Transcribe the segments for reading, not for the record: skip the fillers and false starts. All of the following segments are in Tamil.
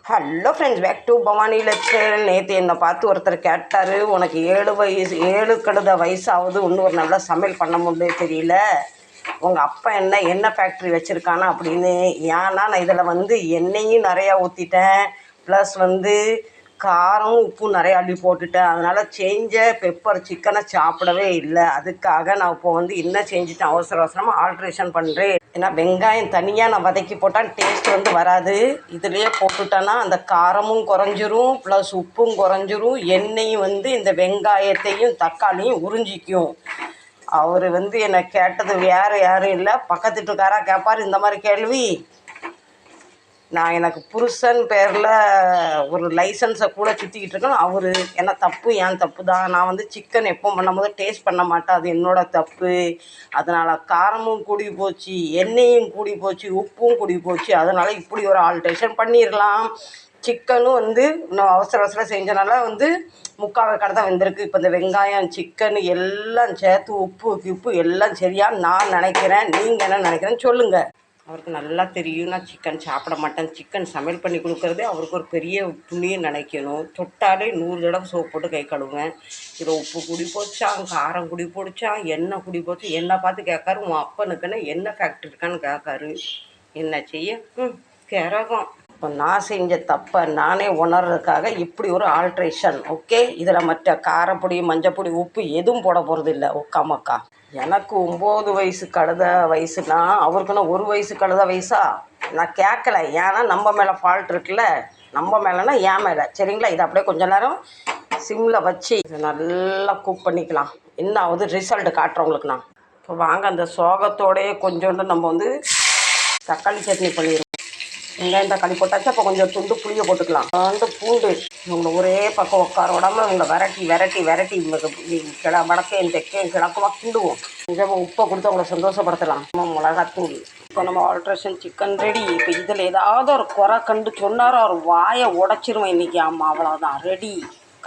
Hello friends, back to Bhavani லட்சல். நேற்று என்னை பார்த்து ஒருத்தர் கேட்டார், உனக்கு 7 கழுத வயசாகுது, இன்னும் ஒரு நல்லா சமையல் பண்ண முடியல தெரியல, உங்கள் அப்பா என்ன ஃபேக்ட்ரி வச்சுருக்கானா அப்படின்னு. ஏன்னா நான் இதில் எண்ணெயும் நிறையா ஊற்றிட்டேன், ப்ளஸ் காரம் உப்பு நிறையா அள்ளி போட்டுட்டேன். அதனால் செஞ்ச பெப்பர் சிக்கனை சாப்பிடவே இல்லை. அதுக்காக நான் இப்போ என்ன செஞ்சுட்டேன், அவசரமாக ஆல்ட்ரேஷன் பண்ணுறேன். ஏன்னா வெங்காயம் தனியாக நான் வதக்கி போட்டால் டேஸ்ட் வராது. இதுலேயே போட்டுட்டேன்னா அந்த காரமும் குறைஞ்சிரும், ப்ளஸ் உப்பும் குறைஞ்சிரும், எண்ணெயும் இந்த வெங்காயத்தையும் தக்காளியும் உறிஞ்சிக்கும். அவர் என்னை கேட்டது வேறு யாரும் இல்லை, பக்கத்து வீட்டுக்காராக கேட்பார் இந்த மாதிரி கேள்வி. நான் எனக்கு புருஷன் பேரில் ஒரு லைசன்ஸை கூட சுற்றிக்கிட்டு இருக்கேன். அவர் என்ன தப்பு, ஏன் தப்பு தான். நான் சிக்கன் எப்போ பண்ணும்போது டேஸ்ட் பண்ண மாட்டேன், அது என்னோடய தப்பு. அதனால் காரமும் கூடி போச்சு, எண்ணெயும் கூடி போச்சு, உப்பும் கூடி போச்சு. அதனால் இப்படி ஒரு ஆல்ட்ரேஷன் பண்ணிடலாம். சிக்கனும் இன்னும் அவசரம் செஞ்சனால 3/4 கடை தான் வந்திருக்கு. இப்போ இந்த வெங்காயம் சிக்கன் எல்லாம் சேர்த்து உப்பு எல்லாம் சரியாக நான் நினைக்கிறேன். நீங்கள் என்ன நினைக்கிறேன்னு சொல்லுங்கள். அவருக்கு நல்லா தெரியும் நான் சிக்கன் சாப்பிட மாட்டேன். சிக்கன் சமையல் பண்ணி கொடுக்குறதே அவருக்கு ஒரு பெரிய புண்ணியம் நினைக்கணும். தொட்டாலே 100 தடவை சோப்பு போட்டு கை கழுவுவேன். இதில் உப்பு குடி போச்சான், காரம் குடி போடுச்சான், எண்ணெய் குடி போச்சு. என்னை பார்த்து கேட்காரு, உன் அப்பனுக்குன்னு என்ன ஃபேக்ட்ரி இருக்கான்னு கேட்காரு. என்ன செய்ய கிரகம். இப்போ நான் செஞ்ச தப்பை நானே உணர்றதுக்காக இப்படி ஒரு ஆல்ட்ரேஷன். ஓகே, இதில் மற்ற காரப்பொடி, மஞ்சப்பொடி, உப்பு எதுவும் போட போகிறது இல்லை. ஒக்காமக்கா எனக்கு 9 வயசு கழுத வயசுனா அவருக்குன்னா 1 வயசு கழுத வயசா நான் கேட்கல. ஏன்னா நம்ம மேலே ஃபால்ட் இருக்குல்ல, நம்ம மேலேனா ஏன் மேலே. சரிங்களா, இதை அப்படியே கொஞ்ச நேரம் சிம்மில் வச்சு இதை நல்லா குக் பண்ணிக்கலாம். என்ன ஆகுது ரிசல்ட் காட்டுறவங்களுக்கு நான். இப்போ வாங்க அந்த சோகத்தோடையே கொஞ்சோண்டு நம்ம தக்காளி சட்னி பண்ணிடுவோம். வெங்காயம் தக்காளி போட்டாச்சு. அப்போ கொஞ்சம் துண்டு புளியை போட்டுக்கலாம். பூண்டு இவங்களை ஒரே பக்கம் உட்கார விடாமல் இவங்களை விரட்டி வடக்கையும் தெக்கையும் கிழக்குமா கிண்டுவோம். கொஞ்சம் உப்பை கொடுத்து அவங்கள சந்தோஷப்படுத்தலாம். மிளகாத்தூள். இப்போ நம்ம ஆல்ட்ரேஷன் சிக்கன் ரெடி. இப்போ இதில் ஏதாவது ஒரு குறை கண்டு சொன்னாரோ அவர் வாயை உடச்சிருவேன் இன்றைக்கி. ஆமாம், அவ்வளோதான், ரெடி.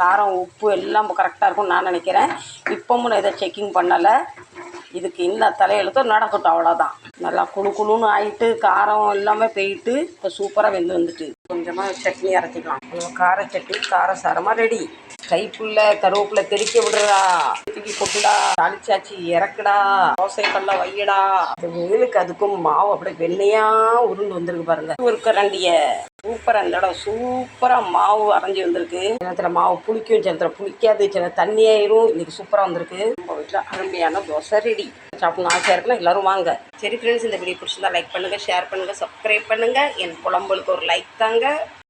காரம் உப்பு எல்லாம் கரெக்டாக இருக்கும்னு நான் நினைக்கிறேன். இப்போவும் நான் இதை செக்கிங் பண்ணலை. இதுக்கு இன்னும் தலையெழுத்தும் நடக்கட்டும், அவ்வளோதான். நல்லா குழுன்னு ஆகிட்டு காரம் எல்லாமே போயிட்டு இப்போ சூப்பராக வந்துட்டு கொஞ்சமாக சட்னி அரைச்சிக்கலாம். கார சட்னி காரசாரமாக ரெடி. கைப்புள்ள கருவேப்பிலை தெறிக்க விடுறா, தூக்கி கொட்டுடா, தாளிச்சாச்சி இறக்குடா, தோசை கல்ல வையடா. இந்த வெயிலுக்கு அதுக்கும் மாவு அப்படியே வெண்ணையாக உருண்டு வந்திருக்கு பாருங்க. ஒரு கரண்டிய சூப்பராக இந்த இடம் சூப்பராக மாவு அரைஞ்சி வந்திருக்கு. சிலத்தில் மாவு புளிக்கும், சிலத்தில் புளிக்காது, சில தண்ணியாயிரும். இன்னைக்கு சூப்பராக வந்திருக்கு. நம்ம வீட்டில் அருமையான தோசை ரெடி. சாப்பிடணும் ஆசையாக இருக்குன்னா எல்லோரும் வாங்க. சரி ஃப்ரெண்ட்ஸ், இந்த வீடியோ பிடிச்சிருந்தா லைக் பண்ணுங்கள், ஷேர் பண்ணுங்கள், சப்ஸ்கிரைப் பண்ணுங்கள். என் புலம்பலுக்கு ஒரு லைக் தாங்க.